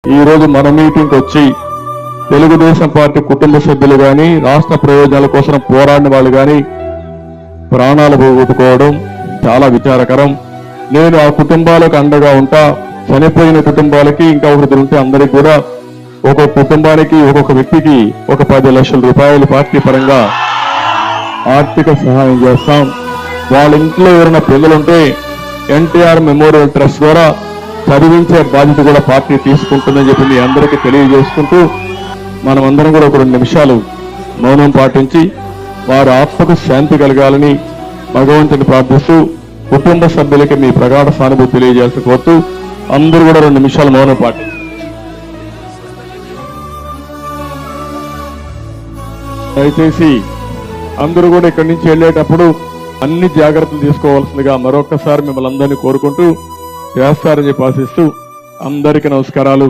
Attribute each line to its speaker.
Speaker 1: ఈ రోజు మన మీటింగ్ వచ్చి తెలుగుదేశం పార్టీ కుటుంబ సభ్యులు గాని రాష్ట్ర ప్రయోజనాల కోసం పోరాడిన వాళ్ళు గాని ప్రాణాలు పోగొట్టుకోవడం చాలా విచారకరం. నేను ఆ కుటుంబాలకు అండగా ఉంటా. చనిపోయిన కుటుంబాలకి ఇంకా ఒకటి ఉంటే అందరికి కూడా ఒక్కొక్క కుటుంబానికి ఒక్కొక్క వ్యక్తికి ఒక 10 లక్షల రూపాయలు పార్టీ పరంగా ఆర్థిక సహాయం చేస్తాం. వాళ్ళ ఇంట్లో ఎవరైనా పిల్లలుంటే ఎన్టీఆర్ మెమోరియల్ ట్రస్ట్ ద్వారా చదివించే బాధ్యత కూడా పార్టీ తీసుకుంటుందని చెప్పి మీ అందరికీ తెలియజేసుకుంటూ మనమందరం కూడా ఒక 2 నిమిషాలు మౌనం పాటించి వారి ఆత్మకు శాంతి కలగాలని భగవంతుని ప్రార్థిస్తూ కుటుంబ సభ్యులకి మీ ప్రగాఢ సానుభూతి తెలియజేయాల్సి కోరుతూ అందరూ కూడా 2 నిమిషాలు మౌనం పాటించి దయచేసి అందరూ కూడా ఇక్కడి నుంచి వెళ్ళేటప్పుడు అన్ని జాగ్రత్తలు తీసుకోవాల్సిందిగా మరొకసారి మిమ్మల్ని అందరినీ కోరుకుంటూ చేస్తారని చెప్పి ఆశిస్తూ అందరికీ నమస్కారాలు.